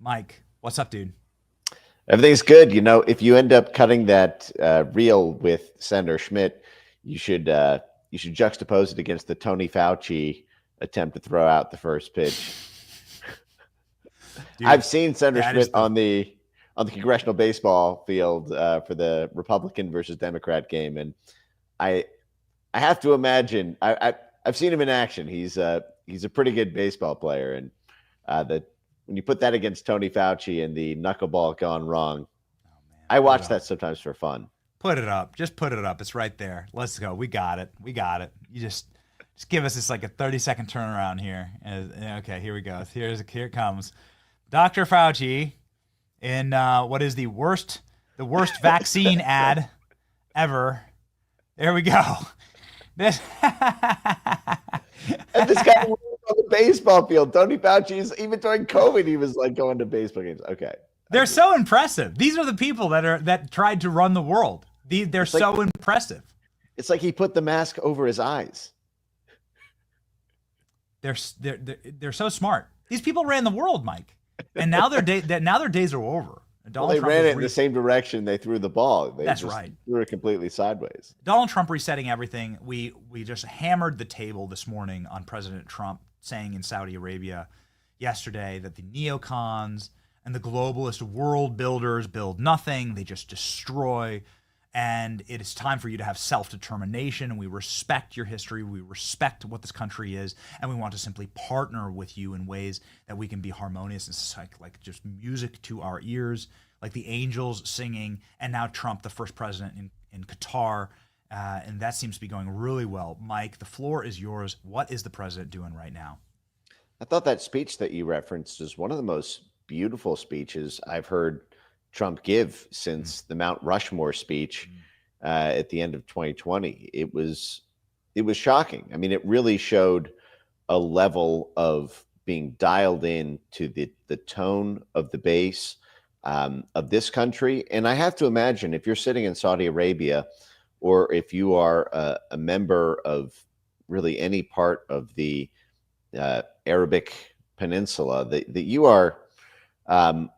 Mike, what's up, dude? Everything's good. If you end up cutting that reel with Senator Schmidt, you should uh, you should juxtapose it against the Tony Fauci attempt to throw out the first pitch. Dude, I've seen Senator that is Schmidt the on the congressional baseball field for the Republican versus Democrat game, and I I have to imagine I've seen him in action. He's a pretty good baseball player, and that when you put that against Tony Fauci and the knuckleball gone wrong, oh man, I put it watch up. that sometimes for fun. Put it up. Just put it up. It's right there. Let's go. We got it. We got it. You just give us this like a 30-second turnaround here. Okay, here we go. Here it comes. Dr. Fauci in what is the worst vaccine ad ever. There we go. This And this guy was on the baseball field. Tony Fauci is even during COVID, he was like going to baseball games. Okay, They're so impressive. These are the people that tried to run the world. They're it's like so impressive. it's like he put the mask over his eyes. They're so smart. These people ran the world, Mike, and now their days are over. Well, Donald they Trump ran is it in the same direction they threw the ball. They That's just right. threw it completely sideways. Donald Trump resetting everything. We just hammered the table this morning on President Trump saying in Saudi Arabia yesterday that the neocons and the globalist world builders build nothing. They just destroy. And it is time for you to have self-determination. And we respect your history. We respect what this country is. And we want to simply partner with you in ways that we can be harmonious. It's like just music to our ears, like the angels singing. And now Trump, the first president in Qatar. And that seems to be going really well. Mike, the floor is yours. What is the president doing right now? I thought that speech that you referenced is one of the most beautiful speeches I've heard Trump give Mm, since the Mount Rushmore speech mm, at the end of 2020. It was shocking. I mean, it really showed a level of being dialed in to the tone of the base of this country. And I have to imagine if you're sitting in Saudi Arabia, or if you are a member of really any part of the Arabic Peninsula, that you are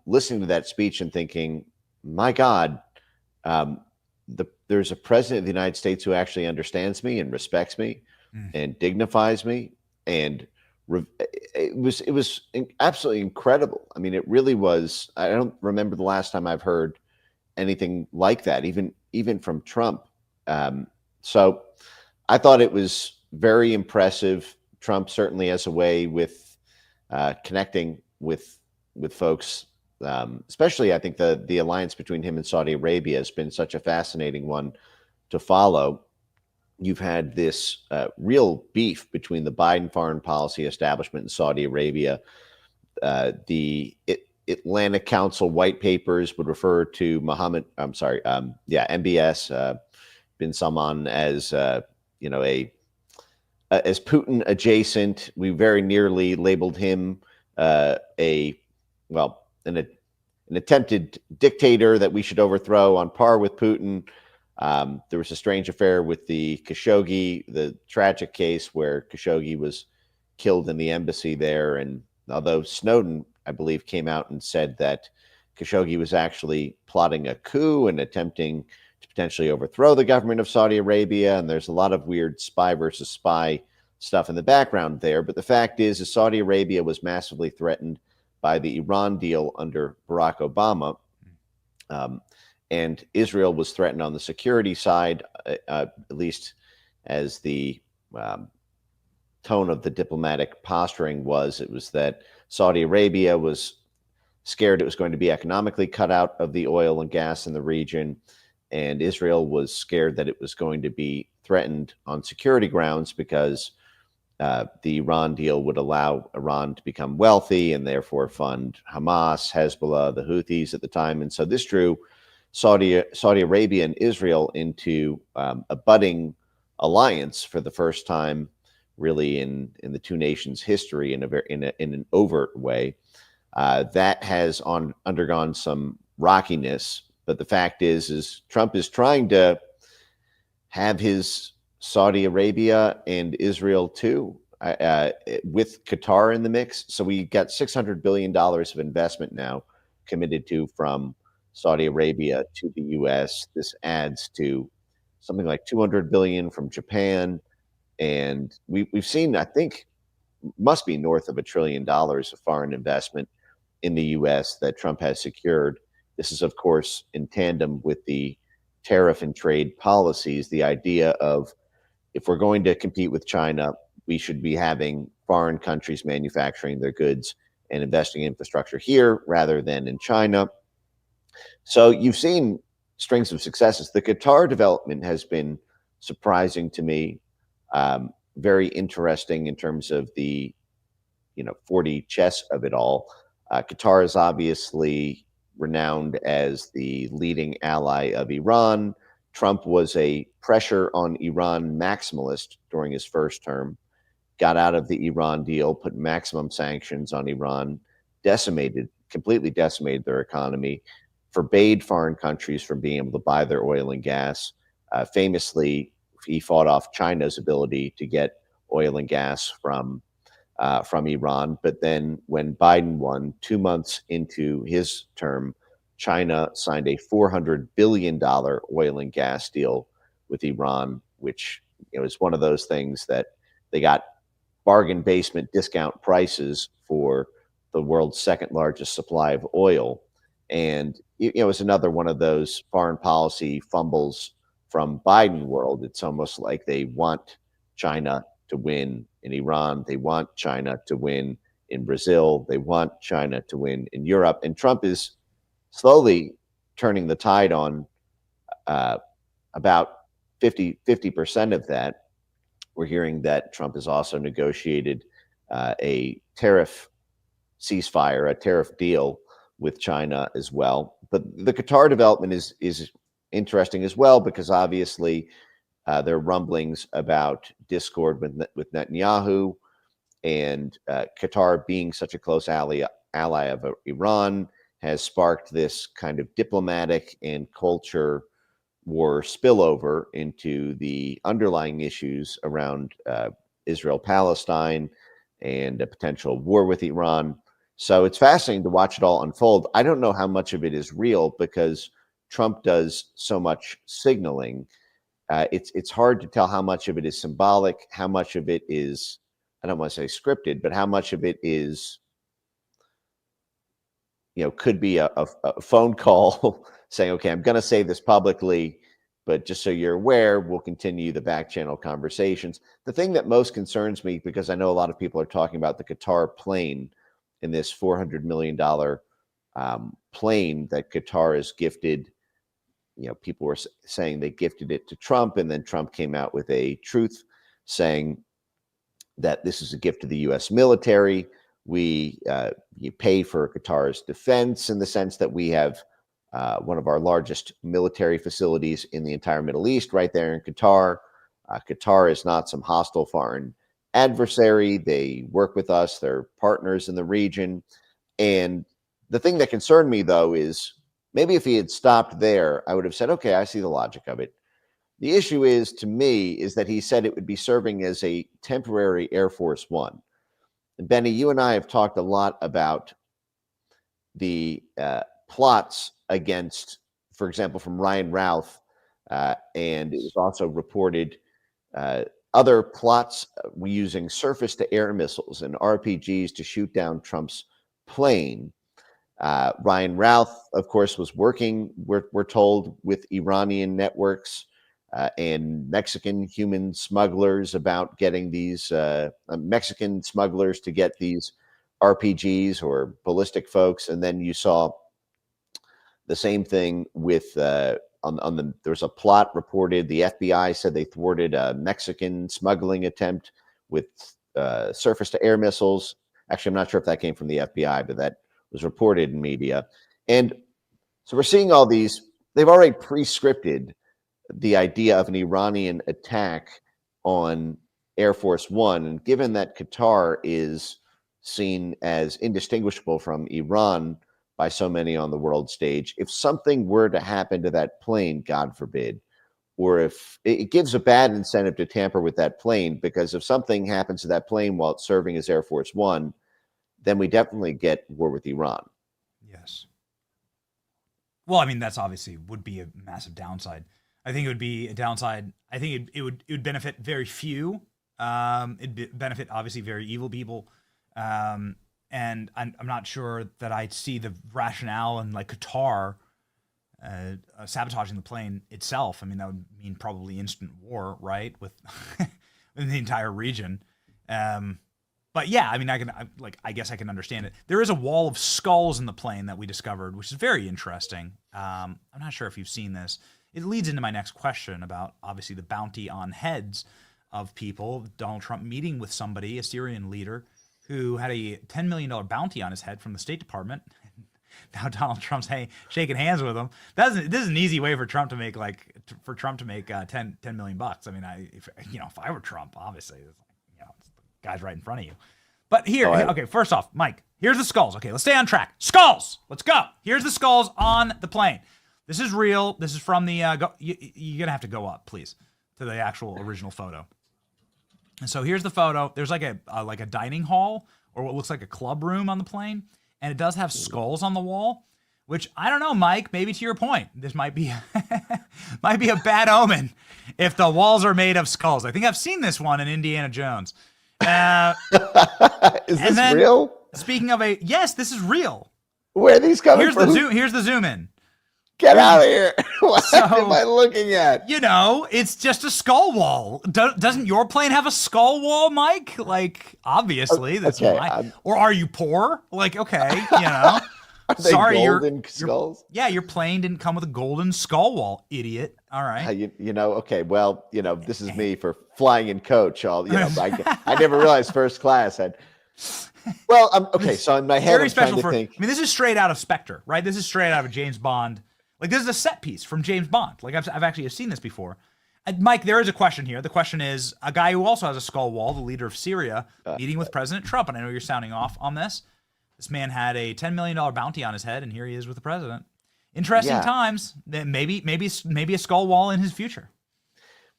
listening to that speech and thinking, my God, um, there's a president of the United States who actually understands me and respects me mm. and dignifies me. And it was absolutely incredible. I mean, it really was. I don't remember the last time I've heard anything like that, even from Trump. So I thought it was very impressive. Trump certainly has a way with connecting with folks, especially I think the alliance between him and Saudi Arabia has been such a fascinating one to follow. You've had this real beef between the Biden foreign policy establishment and Saudi Arabia. The Atlantic Council white papers would refer to Mohammed. I'm sorry, yeah, MBS bin Salman as a as Putin adjacent. We very nearly labeled him a well an attempted dictator that we should overthrow on par with Putin. There was a strange affair with the Khashoggi, the tragic case where Khashoggi was killed in the embassy there. And although Snowden, I believe, came out and said that Khashoggi was actually plotting a coup and attempting to potentially overthrow the government of Saudi Arabia, and there's a lot of weird spy versus spy stuff in the background there. But the fact is Saudi Arabia was massively threatened by the Iran deal under Barack Obama. Um, and Israel was threatened on the security side, at least as the um, tone of the diplomatic posturing was. It was that Saudi Arabia was scared it was going to be economically cut out of the oil and gas in the region, and Israel was scared that it was going to be threatened on security grounds because the Iran deal would allow Iran to become wealthy and therefore fund Hamas, Hezbollah, the Houthis at the time. And so this drew Saudi Arabia and Israel into a budding alliance for the first time, really in the two nations' history in an overt way. That has undergone some rockiness, but the fact is Trump is trying to have his Saudi Arabia and Israel too with Qatar in the mix. So we got $600 billion of investment now committed to from Saudi Arabia to the U.S. This adds to something like 200 billion from Japan, and we've seen, I think, must be north of $1 trillion of foreign investment in the U.S. that Trump has secured. This is, of course, in tandem with the tariff and trade policies. The idea of, if we're going to compete with China, we should be having foreign countries manufacturing their goods and investing in infrastructure here rather than in China. So you've seen strings of successes. The Qatar development has been surprising to me, very interesting in terms of the 4D chess of it all. Qatar is obviously renowned as the leading ally of Iran. Trump was a pressure on Iran maximalist during his first term, got out of the Iran deal, put maximum sanctions on Iran, completely decimated their economy, forbade foreign countries from being able to buy their oil and gas. Famously, he fought off China's ability to get oil and gas from Iran. But then when Biden won, 2 months into his term, China signed a $400 billion oil and gas deal with Iran, which is one of those things that they got bargain basement discount prices for the world's second largest supply of oil. And it's another one of those foreign policy fumbles from Biden world. It's almost like they want China to win in Iran. They want China to win in Brazil. They want China to win in Europe. And Trump is slowly turning the tide on about 50% of that. We're hearing that Trump has also negotiated a tariff ceasefire, a tariff deal with China as well. But the Qatar development is interesting as well, because obviously there are rumblings about discord with Netanyahu, and Qatar being such a close ally of Iran has sparked this kind of diplomatic and culture war spillover into the underlying issues around Israel-Palestine and a potential war with Iran. So it's fascinating to watch it all unfold. I don't know how much of it is real, because Trump does so much signaling. It's hard to tell how much of it is symbolic, how much of it is, I don't want to say scripted, but how much of it is, could be a phone call saying, okay, I'm going to say this publicly, but just so you're aware, we'll continue the back channel conversations. The thing that most concerns me, because I know a lot of people are talking about the Qatar plane, in this $400 million plane that Qatar has gifted. People were saying they gifted it to Trump, and then Trump came out with a truth saying that this is a gift to the U.S. military. You pay for Qatar's defense, in the sense that we have one of our largest military facilities in the entire Middle East right there in Qatar. Qatar is not some hostile foreign adversary. They work with us. They're partners in the region. And the thing that concerned me, though, is maybe if he had stopped there, I would have said, okay, I see the logic of it. The issue is, to me, is that he said it would be serving as a temporary Air Force One. And Benny, you and I have talked a lot about the plots against, for example, from Ryan Routh, and it was also reported other plots using surface-to-air missiles and RPGs to shoot down Trump's plane. Ryan Routh, of course, was working, we're told, with Iranian networks and Mexican human smugglers about getting these Mexican smugglers to get these RPGs, or ballistic folks. And then you saw the same thing with there's a plot reported. The FBI said they thwarted a Mexican smuggling attempt with surface-to-air missiles. Actually, I'm not sure if that came from the FBI, but that was reported in media. And so we're seeing all these. They've already pre-scripted the idea of an Iranian attack on Air Force One. And given that Qatar is seen as indistinguishable from Iran by so many on the world stage, if something were to happen to that plane, God forbid, or if it gives a bad incentive to tamper with that plane, because if something happens to that plane while it's serving as Air Force One, then we definitely get war with Iran. Yes. Well, I mean, that's obviously would be a massive downside. I think it would be a downside. I think it would benefit very few. It'd benefit obviously very evil people. And I'm not sure that I see the rationale in like Qatar sabotaging the plane itself. I mean, that would mean probably instant war, right, with in the entire region. But yeah, I mean, I guess I can understand it. There is a wall of skulls in the plane that we discovered, which is very interesting. I'm not sure if you've seen this. It leads into my next question about obviously the bounty on heads of people. Donald Trump meeting with somebody, a Syrian leader, who had a $10 million bounty on his head from the State Department. Now Donald Trump's shaking hands with him. This is an easy way for Trump to make 10 million bucks. I mean, if I were Trump, obviously, it's the guy's right in front of you. But okay, first off, Mike, here's the skulls. Okay, let's stay on track. Skulls, let's go. Here's the skulls on the plane. This is real. This is from the. You're gonna have to go up, please, to the actual original photo. And so here's the photo. There's like a dining hall or what looks like a club room on the plane, and it does have skulls on the wall, which I don't know, Mike. Maybe to your point, this might be might be a bad omen if the walls are made of skulls. I think I've seen this one in Indiana Jones. Is this real? Speaking of yes, this is real. Where are these coming from? Here's the zoom in. Get out of here. What am I looking at? It's just a skull wall. Doesn't your plane have a skull wall, Mike? Like, obviously. That's okay, or are you poor? Like, okay, Are they golden skulls? Your plane didn't come with a golden skull wall, idiot. All right. Okay, well, this is me for flying in coach. I never realized first class had... Well, okay, so in my head, very I'm special trying to think. I mean, this is straight out of Spectre, right? This is straight out of a James Bond. Like, this is a set piece from James Bond. Like, I've actually seen this before. Mike, there is a question here. The question is, a guy who also has a skull wall, the leader of Syria, meeting with President Trump. And I know you're sounding off on this. This man had a $10 million bounty on his head, and here he is with the president. Interesting times. Maybe a skull wall in his future.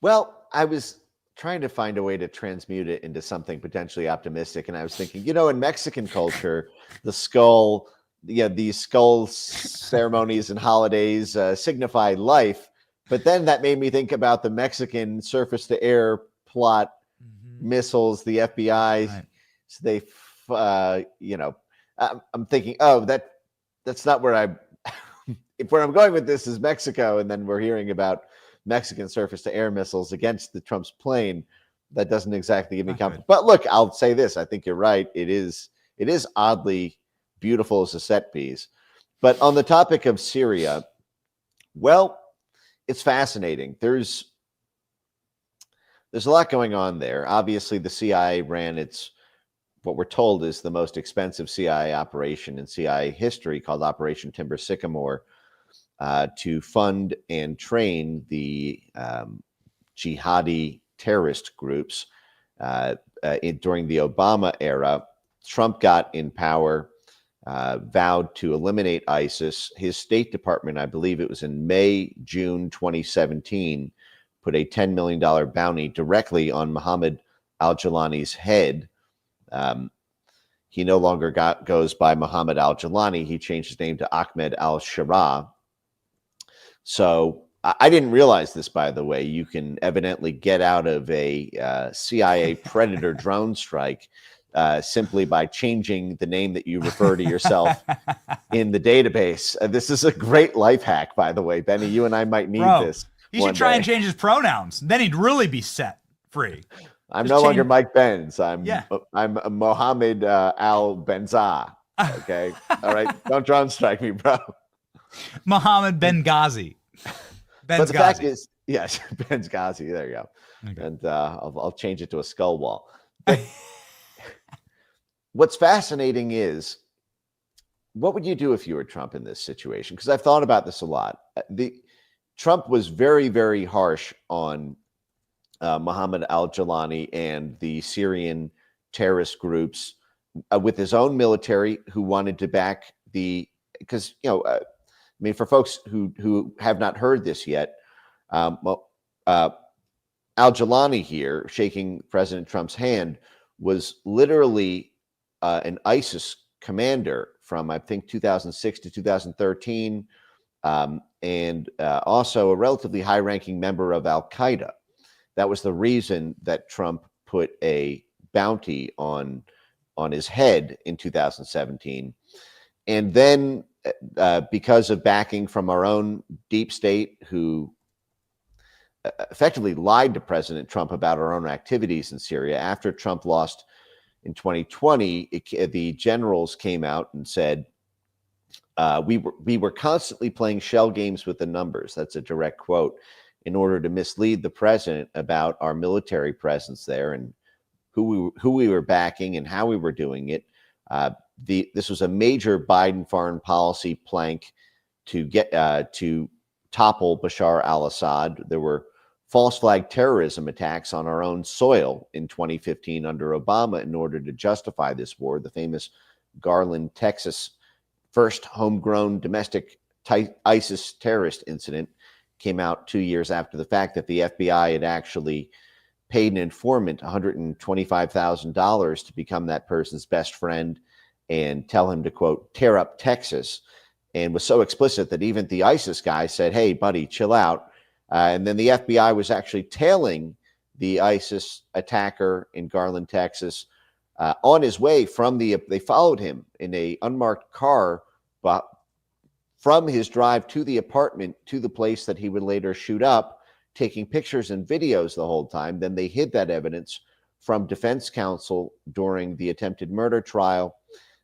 Well, I was trying to find a way to transmute it into something potentially optimistic, and I was thinking, in Mexican culture, the skull... these skull ceremonies and holidays signify life. But then that made me think about the Mexican surface-to-air plot missiles, the FBI. Right. So I'm thinking, that's not where where I'm going with this is Mexico. And then we're hearing about Mexican surface-to-air missiles against the Trump's plane. That doesn't exactly give me confidence. But look, I'll say this. I think you're right. It is oddly beautiful as a set piece. But on the topic of Syria, well, it's fascinating. There's a lot going on there. Obviously, the CIA ran what we're told is the most expensive CIA operation in CIA history, called Operation Timber Sycamore, to fund and train the jihadi terrorist groups. During the Obama era, Trump got in power, vowed to eliminate ISIS. His State Department, I believe it was in June 2017, put a $10 million bounty directly on Mohammed al-Jawlani's head. He no longer goes by Mohammed al-Jawlani. He changed his name to Ahmed al-Sharaa. So I didn't realize this, by the way. You can evidently get out of a CIA Predator drone strike simply by changing the name that you refer to yourself in the database. This is a great life hack, by the way, Benny. You and I might need this. He should try and change his pronouns. Then he'd really be set free. I'm no longer Mike Benz. I'm Mohammed Al Benza. Okay. All right. Don't drone strike me, bro. Mohammed Benghazi. But the fact is, yes, Benghazi. There you go. Okay. And I'll change it to a skull wall. But what's fascinating is, what would you do if you were Trump in this situation? Because I've thought about this a lot. Trump was very, very harsh on Mohammed al-Jawlani and the Syrian terrorist groups with his own military, who wanted to back because, for folks who have not heard this yet, Al-Jilani here, shaking President Trump's hand, was literally an ISIS commander from, I think, 2006 to 2013, and also a relatively high-ranking member of Al-Qaeda. That was the reason that Trump put a bounty on his head in 2017. And then because of backing from our own deep state, who effectively lied to President Trump about our own activities in Syria, after Trump lost in 2020, the generals came out and said, we were constantly playing shell games with the numbers. That's a direct quote, in order to mislead the president about our military presence there and who we were backing and how we were doing it. This was a major Biden foreign policy plank to get to topple Bashar al-Assad. There were false flag terrorism attacks on our own soil in 2015 under Obama in order to justify this war. The famous Garland, Texas, first homegrown domestic ISIS terrorist incident came out 2 years after the fact that the FBI had actually paid an informant $125,000 to become that person's best friend and tell him to, quote, tear up Texas, and was so explicit that even the ISIS guy said, hey, buddy, chill out. And then the FBI was actually tailing the ISIS attacker in Garland, Texas, on his way from they followed him in a unmarked car, but from his drive to the apartment to the place that he would later shoot up, taking pictures and videos the whole time. Then they hid that evidence from defense counsel during the attempted murder trial,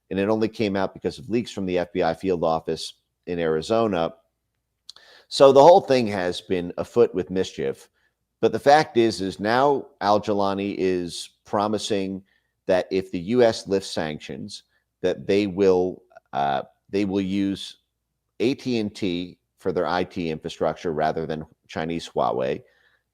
and it only came out because of leaks from the FBI field office in Arizona. So the whole thing has been afoot with mischief. But the fact is now Al-Jilani is promising that if the U.S. lifts sanctions, that they will use AT&T for their IT infrastructure rather than Chinese Huawei,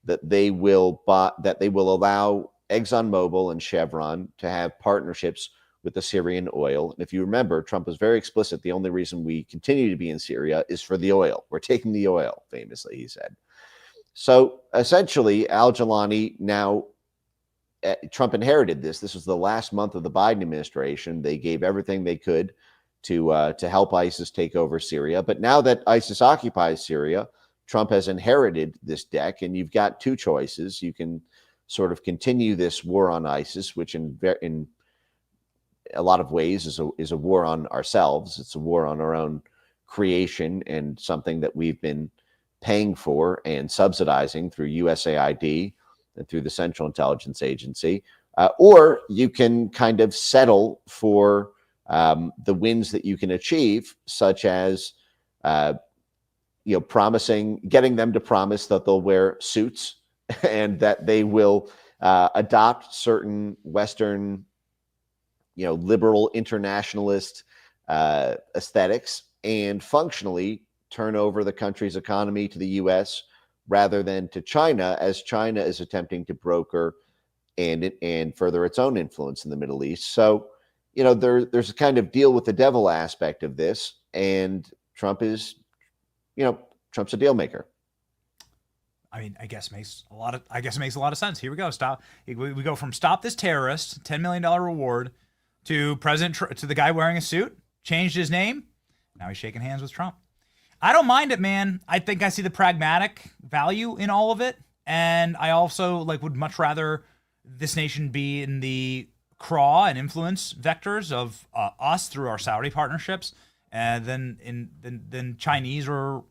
that they will allow ExxonMobil and Chevron to have partnerships with the Syrian oil. And if you remember, Trump was very explicit. The only reason we continue to be in Syria is for the oil. We're taking the oil, famously, he said. So essentially, Al-Jilani now, Trump inherited this. This was the last month of the Biden administration. They gave everything they could to help ISIS take over Syria. But now that ISIS occupies Syria, Trump has inherited this deck, and you've got two choices. You can sort of continue this war on ISIS, which in a lot of ways is a war on ourselves. It's a war on our own creation and something that we've been paying for and subsidizing through USAID and through the Central Intelligence Agency. Or you can kind of settle for the wins that you can achieve, such as getting them to promise that they'll wear suits and that they will adopt certain Western, liberal internationalist aesthetics and functionally turn over the country's economy to the U.S. rather than to China, as China is attempting to broker and further its own influence in the Middle East. So, there's a kind of deal with the devil aspect of this, and Trump is, Trump's a deal maker. I mean, I guess it makes a lot of sense. Here we go. We go from stop this terrorist, $10 million reward, to to the guy wearing a suit, changed his name. Now he's shaking hands with Trump. I don't mind it, man. I think I see the pragmatic value in all of it. And I also would much rather this nation be in the craw and influence vectors of us through our Saudi partnerships than Chinese or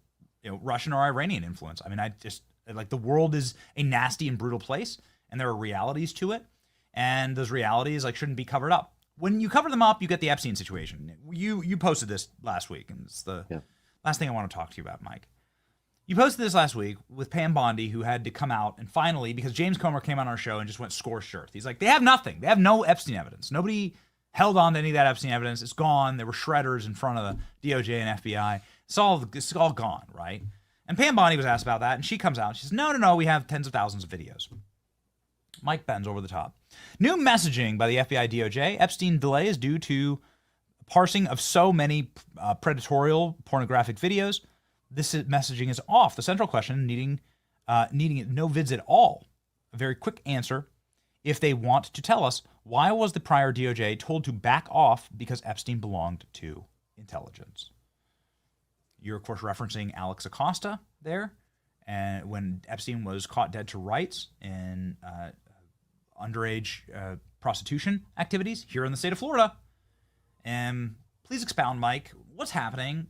Russian or Iranian influence. I mean, the world is a nasty and brutal place, and there are realities to it, and those realities shouldn't be covered up. When you cover them up, you get the Epstein situation. You posted this last week, and it's the last thing I want to talk to you about, Mike. You posted this last week with Pam Bondi, who had to come out and finally, because James Comer came on our show and just went scorched earth. He's like, they have nothing. They have no Epstein evidence. Nobody held on to any of that Epstein evidence. It's gone. There were shredders in front of the DOJ and FBI. It's all gone, right? And Pam Bondi was asked about that, and she comes out and she says, no, we have tens of thousands of videos. Mike bends over the top. New messaging by the FBI DOJ. Epstein delay is due to parsing of so many predatorial pornographic videos. This messaging is off. The central question needing needing no vids at all. A very quick answer. If they want to tell us, why was the prior DOJ told to back off because Epstein belonged to intelligence? You're, of course, referencing Alex Acosta there, and when Epstein was caught dead to rights in underage prostitution activities here in the state of Florida. And please expound, Mike. What's happening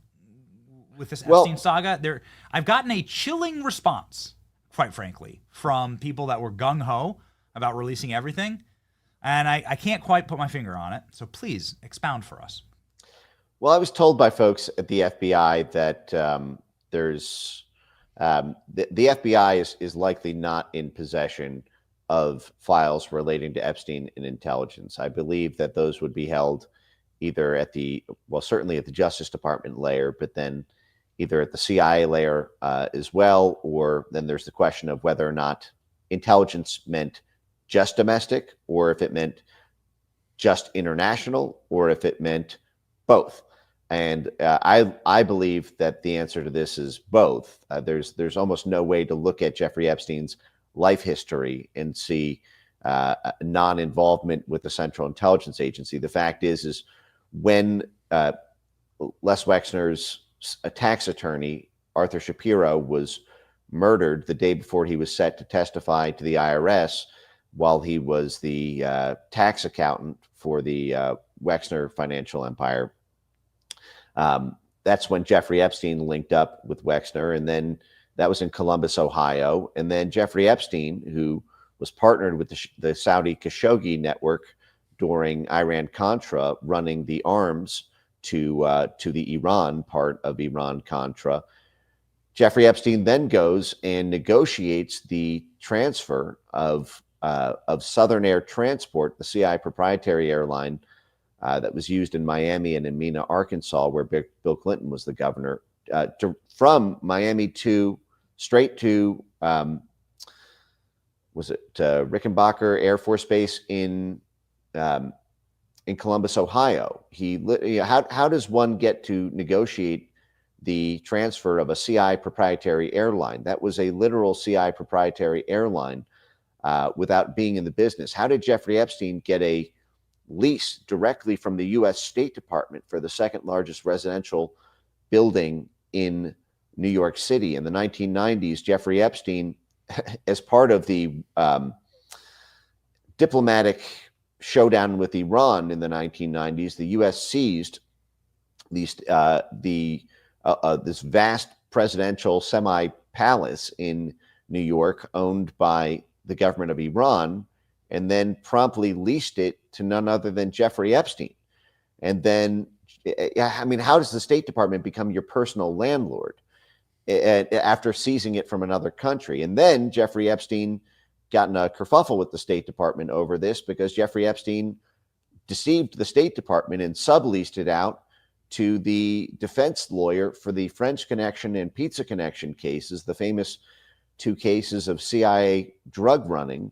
with this Epstein saga? I've gotten a chilling response, quite frankly, from people that were gung-ho about releasing everything, and I can't quite put my finger on it. So please expound for us. Well, I was told by folks at the FBI that there's the FBI is likely not in possession of files relating to Epstein and intelligence. I believe that those would be held either certainly at the Justice Department layer, but then either at the CIA layer as well, or then there's the question of whether or not intelligence meant just domestic, or if it meant just international, or if it meant both. And I believe that the answer to this is both. There's almost no way to look at Jeffrey Epstein's life history and see non-involvement with the Central Intelligence Agency. The fact is when Les Wexner's tax attorney, Arthur Shapiro, was murdered the day before he was set to testify to the IRS, while he was the tax accountant for the Wexner financial empire. That's when Jeffrey Epstein linked up with Wexner, and then that was in Columbus, Ohio. And then Jeffrey Epstein, who was partnered with the Saudi Khashoggi network during Iran-Contra, running the arms to the Iran part of Iran-Contra. Jeffrey Epstein then goes and negotiates the transfer of Southern Air Transport, the CI proprietary airline that was used in Miami and in Mena, Arkansas, where Bill Clinton was the governor, from Miami straight to Rickenbacker Air Force Base in Columbus, Ohio. How does one get to negotiate the transfer of a CI proprietary airline? That was a literal CI proprietary airline without being in the business. How did Jeffrey Epstein get a lease directly from the U.S. State Department for the second largest residential building in New York City? In the 1990s, Jeffrey Epstein, as part of the diplomatic showdown with Iran in the 1990s, the U.S. seized this vast presidential semi-palace in New York owned by the government of Iran, and then promptly leased it to none other than Jeffrey Epstein. And then, I mean, how does the State Department become your personal landlord after seizing it from another country? And then Jeffrey Epstein got in a kerfuffle with the State Department over this because Jeffrey Epstein deceived the State Department and subleased it out to the defense lawyer for the French Connection and Pizza Connection cases, the famous two cases of CIA drug running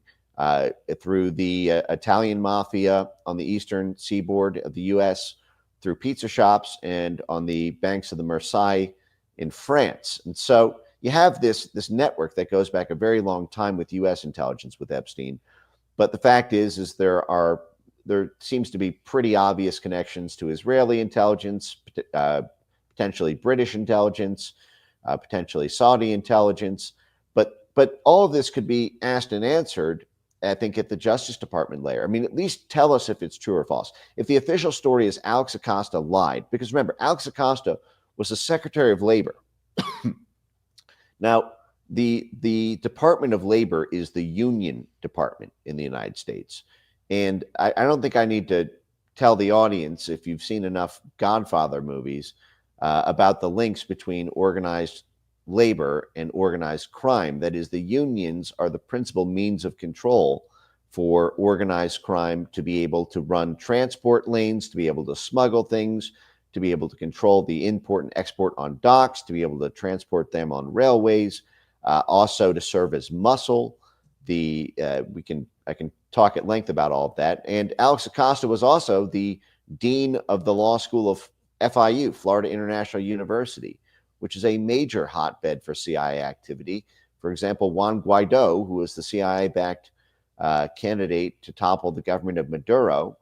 through the Italian mafia on the eastern seaboard of the U.S., through pizza shops, and on the banks of the Marseille in France. And so you have this network that goes back a very long time with U.S. intelligence with Epstein. But the fact is there seems to be pretty obvious connections to Israeli intelligence, potentially British intelligence, potentially Saudi intelligence. But all of this could be asked and answered, I think, at the Justice Department layer. I mean, at least tell us if it's true or false. If the official story is Alex Acosta lied, because remember, Alex Acosta was the Secretary of Labor. Now, the Department of Labor is the union department in the United States. And I don't think I need to tell the audience, if you've seen enough Godfather movies, about the links between organized labor and organized crime. That is, the unions are the principal means of control for organized crime to be able to run transport lanes, to be able to smuggle things, to be able to control the import and export on docks, to be able to transport them on railways, also to serve as muscle. I can talk at length about all of that. And Alex Acosta was also the dean of the law school of FIU, Florida International University, which is a major hotbed for CIA activity For example, Juan Guaido, who was the CIA-backed candidate to topple the government of Maduro,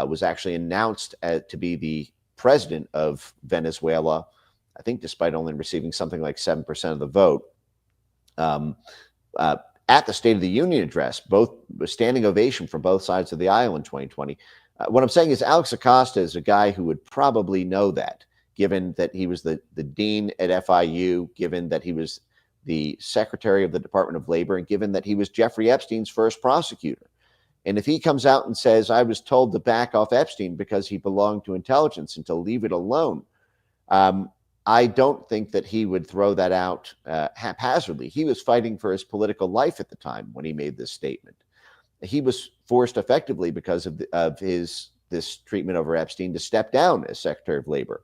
was actually announced to be the president of Venezuela, I think despite only receiving something like 7% of the vote. At the State of the Union address, both standing ovation from both sides of the aisle in 2020. What I'm saying is Alex Acosta is a guy who would probably know that, given that he was the dean at FIU, given that he was the secretary of the Department of Labor, and given that he was Jeffrey Epstein's first prosecutor. And if he comes out and says, I was told to back off Epstein because he belonged to intelligence and to leave it alone, I don't think that he would throw that out haphazardly. He was fighting for his political life at the time when he made this statement. He was forced effectively because of this treatment over Epstein to step down as Secretary of Labor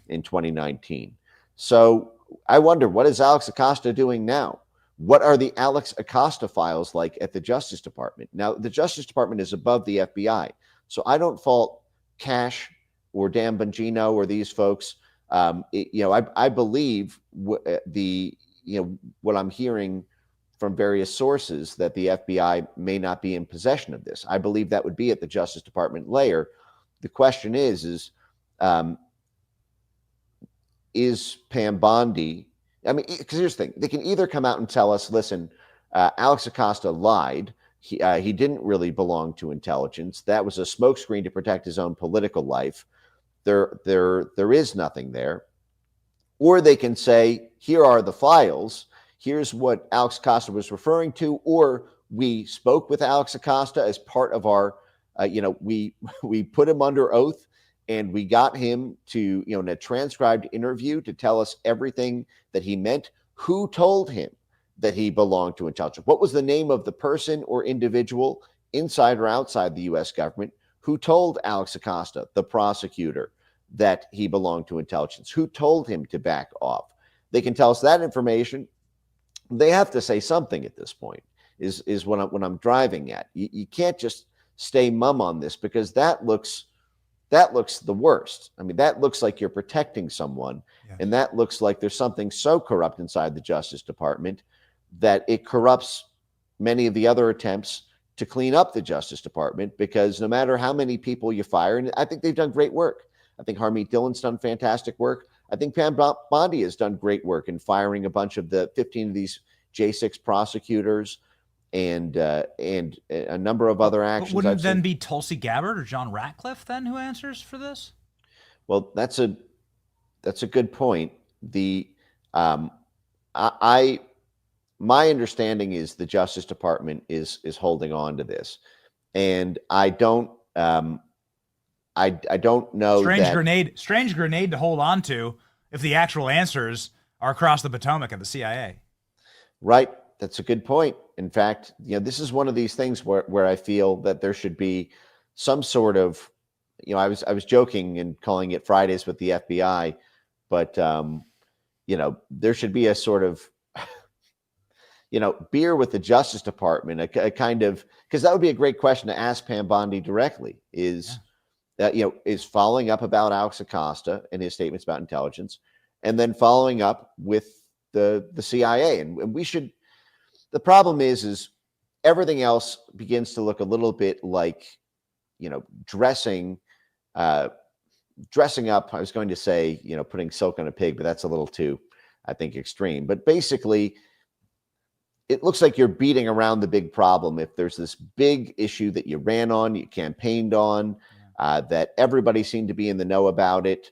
in 2019. So I wonder, what is Alex Acosta doing now? What are the Alex Acosta files like at the Justice Department? Now, the Justice Department is above the FBI, so I don't fault Cash or Dan Bongino or these folks. I believe what I'm hearing from various sources, that the FBI may not be in possession of this. I believe that would be at the Justice Department layer. The question is Pam Bondi? I mean, because here's the thing: they can either come out and tell us, listen, Alex Acosta lied. He didn't really belong to intelligence. That was a smokescreen to protect his own political life. There is nothing there. Or they can say, here are the files. Here's what Alex Acosta was referring to. Or we spoke with Alex Acosta as part of our, we put him under oath and we got him to, in a transcribed interview to tell us everything that he meant. Who told him that he belonged to intelligence? What was the name of the person or individual inside or outside the U.S. government who told Alex Acosta, the prosecutor, that he belonged to intelligence? Who told him to back off? They can tell us that information. They have to say something at this point, is what I'm driving at. You can't just stay mum on this, because that looks the worst. I mean, that looks like you're protecting someone, and that looks like there's something so corrupt inside the Justice Department that it corrupts many of the other attempts to clean up the Justice Department, because no matter how many people you fire, and I think they've done great work. I think Harmeet Dillon's done fantastic work. I think Pam Bondi has done great work in firing a bunch of the 15 of these J6 prosecutors and a number of other actions. But wouldn't it then be Tulsi Gabbard or John Ratcliffe then who answers for this? Well, that's a good point. My understanding is the Justice Department is holding on to this, and I don't know. Strange grenade to hold on to if the actual answers are across the Potomac at the CIA. Right. That's a good point. In fact, this is one of these things where I feel that there should be some sort of, I was joking and calling it Fridays with the FBI, but there should be a sort of beer with the Justice Department, a kind of, because that would be a great question to ask Pam Bondi directly, is following up about Alex Acosta and his statements about intelligence, and then following up with the CIA. And we should, the problem is everything else begins to look a little bit like, dressing up. I was going to say, putting silk on a pig, but that's a little too, I think, extreme. But basically, it looks like you're beating around the big problem. If there's this big issue that you ran on, you campaigned on, that everybody seemed to be in the know about it.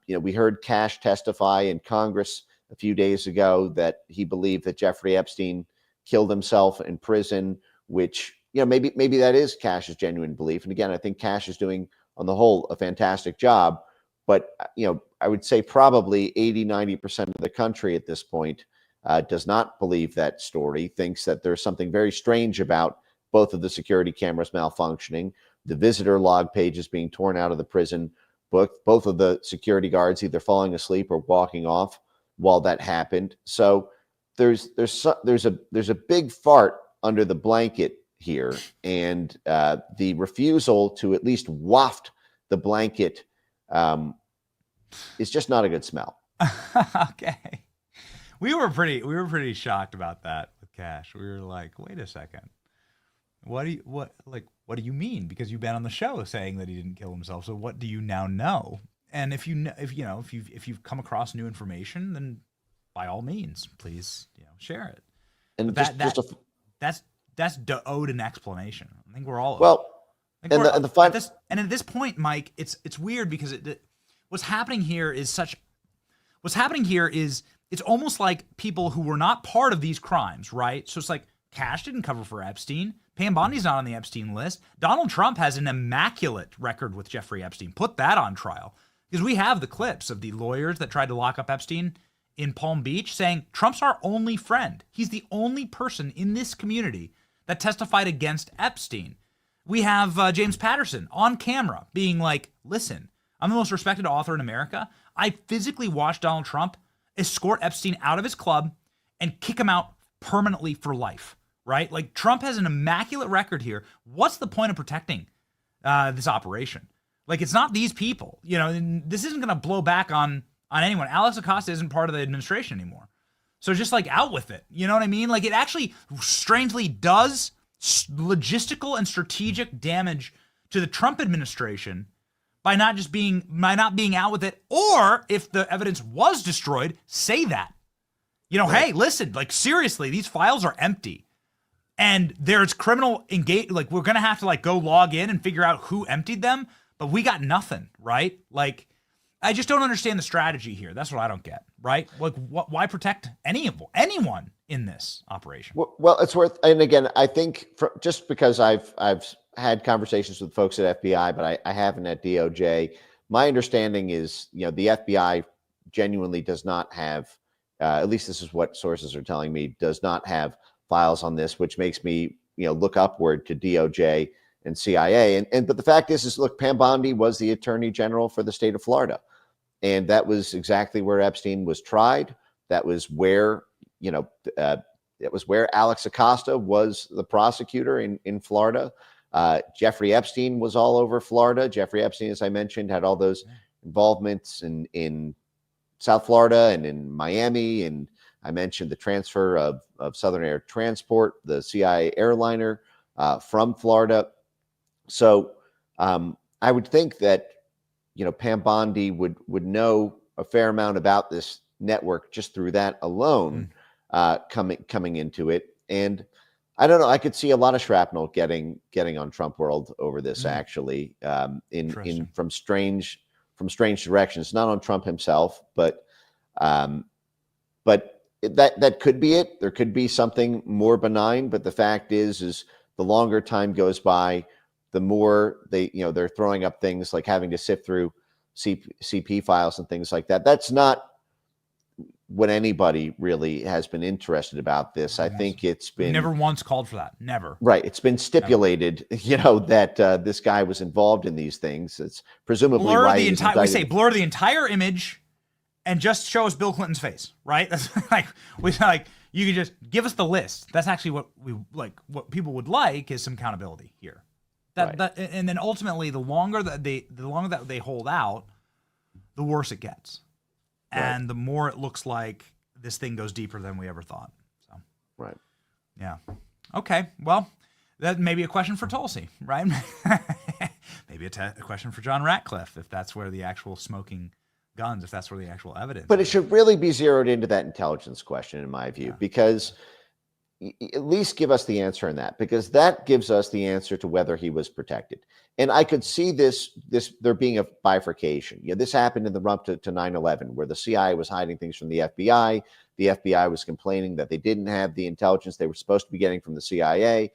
We heard Cash testify in Congress a few days ago that he believed that Jeffrey Epstein killed himself in prison, which, maybe that is Cash's genuine belief. And again, I think Cash is doing, on the whole, a fantastic job. But, I would say probably 80-90% of the country at this point does not believe that story, thinks that there's something very strange about both of the security cameras malfunctioning, the visitor log pages being torn out of the prison book, both of the security guards either falling asleep or walking off while that happened. So there's a big fart under the blanket here, and the refusal to at least waft the blanket is just not a good smell. Okay. we were pretty shocked about that with Cash. We were like, wait a second. What do you mean? Because you've been on the show saying that he didn't kill himself. So what do you now know? And if you've come across new information, then by all means, please, share it. And But that's owed an explanation. I think we're all well, and at this point, Mike, it's weird because what's happening here is it's almost like people who were not part of these crimes, right? So it's like Cash didn't cover for Epstein. Pam Bondi's not on the Epstein list. Donald Trump has an immaculate record with Jeffrey Epstein. Put that on trial. Because we have the clips of the lawyers that tried to lock up Epstein in Palm Beach saying Trump's our only friend. He's the only person in this community that testified against Epstein. We have James Patterson on camera being like, listen, I'm the most respected author in America. I physically watched Donald Trump escort Epstein out of his club and kick him out permanently for life, right? Like, Trump has an immaculate record here. What's the point of protecting this operation? Like, it's not these people, and this isn't going to blow back on anyone. Alex Acosta isn't part of the administration anymore. So just like out with it. You know what I mean? Like, it actually strangely does logistical and strategic damage to the Trump administration by not being out with it. Or if the evidence was destroyed, say that. Hey, listen, like, seriously, these files are empty. And there's criminal like, we're going to have to like go log in and figure out who emptied them, but we got nothing, right? Like, I just don't understand the strategy here. That's what I don't get, right? Like, why protect anyone in this operation? Well, it's worth, and again, I think just because I've had conversations with folks at FBI, but I haven't at DOJ. My understanding is, the FBI genuinely does not have, at least this is what sources are telling me, does not have files on this, which makes me, look upward to DOJ and CIA. But the fact is look, Pam Bondi was the Attorney General for the state of Florida. And that was exactly where Epstein was tried. That was where, Alex Acosta was the prosecutor in Florida. Jeffrey Epstein was all over Florida. Jeffrey Epstein, as I mentioned, had all those involvements in South Florida and in Miami. And I mentioned the transfer of Southern Air Transport, the CIA airliner from Florida. So I would think that, Pam Bondi would know a fair amount about this network just through that alone, coming into it. And I don't know, I could see a lot of shrapnel getting on Trump World over this, actually, from strange directions, not on Trump himself, but that could be it. There could be something more benign, but the fact is the longer time goes by, the more they're throwing up things like having to sift through CP files and things like that. That's not what anybody really has been interested about this. I think it's been never once called for that. Never. Right. It's been stipulated, that this guy was involved in these things. It's presumably blur the entire image and just show us Bill Clinton's face. Right. That's like you can just give us the list. That's actually what we like. What people would like is some accountability here. And then ultimately, the longer that they hold out, the worse it gets. And the more it looks like this thing goes deeper than we ever thought. So, right. Yeah. Okay. Well, that may be a question for Tulsi, right? Maybe a question for John Ratcliffe, if that's where the actual smoking guns, if that's where the actual evidence. But it should really be zeroed into that intelligence question, in my view, because at least give us the answer on that, because that gives us the answer to whether he was protected. And I could see this there being a bifurcation. This happened in the run to 9/11, where the CIA was hiding things from the FBI. The FBI was complaining that they didn't have the intelligence they were supposed to be getting from the CIA.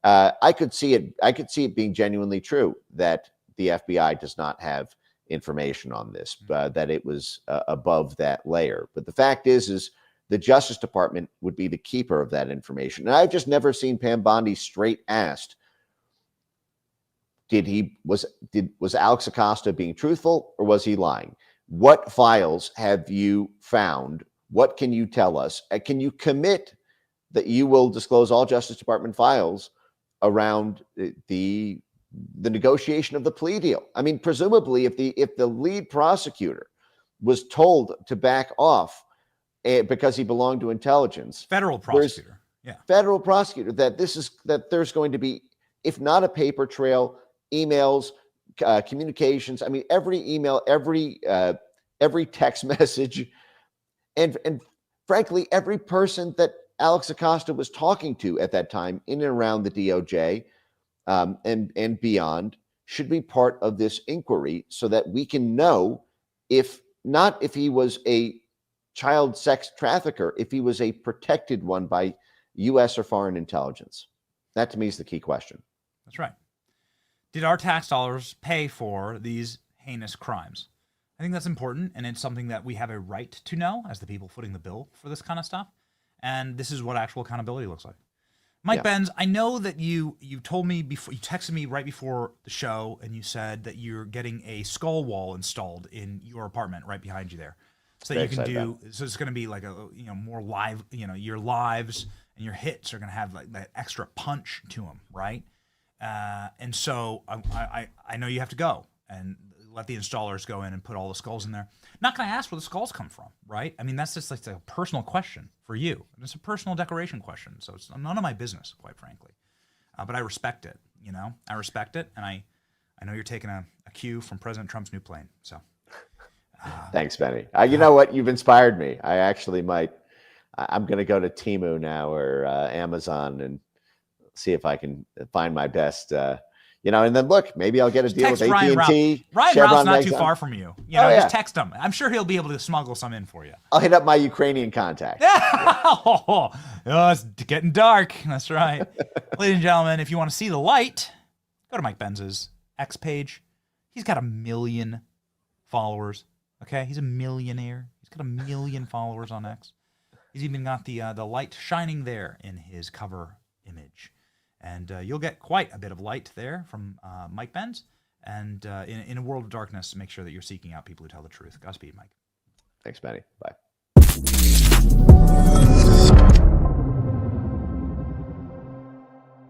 I could see it being genuinely true that the FBI does not have information on this, that it was above that layer. But the fact is the Justice Department would be the keeper of that information. And I've just never seen Pam Bondi straight asked, was Alex Acosta being truthful or was he lying? What files have you found? What can you tell us? Can you commit that you will disclose all Justice Department files around the negotiation of the plea deal? I mean, presumably if the lead prosecutor was told to back off because he belonged to intelligence. Federal prosecutor. Yeah. Federal prosecutor, that there's going to be, if not a paper trail, emails, communications. I mean, every email, every text message, and frankly, every person that Alex Acosta was talking to at that time in and around the DOJ and beyond should be part of this inquiry, so that we can know if he was a child sex trafficker, if he was a protected one by U.S. or foreign intelligence. That to me is the key question. That's right. Did our tax dollars pay for these heinous crimes? I think that's important, and it's something that we have a right to know as the people footing the bill for this kind of stuff. And this is what actual accountability looks like. Mike Benz, I know that you told me before, you texted me right before the show, and you said that you're getting a skull wall installed in your apartment right behind you there, so that you can do. So it's going to be like a more live. Your lives and your hits are going to have like that extra punch to them, right? And so I know you have to go and let the installers go in and put all the skulls in there. Not going to ask where the skulls come from, right? I mean, that's just like a personal question for you. It's a personal decoration question, so it's none of my business, quite frankly. But I respect it, I respect it, and I know you're taking a cue from President Trump's new plane, so. Thanks, Benny. You know what? You've inspired me. I actually might. I'm going to go to Temu now or Amazon and see if I can find my best and then look, maybe I'll get a deal with AT&T. Ryan Ralph's not too far from you. Just text him. I'm sure he'll be able to smuggle some in for you. I'll hit up my Ukrainian contact. Oh, it's getting dark. That's right. Ladies and gentlemen, if you want to see the light, go to Mike Benz's X page. He's got 1 million followers. Okay, he's a millionaire. He's got 1 million followers on X. He's even got the light shining there in his cover image. And you'll get quite a bit of light there from Mike Benz. And in a world of darkness, make sure that you're seeking out people who tell the truth. Godspeed, Mike. Thanks, Benny. Bye.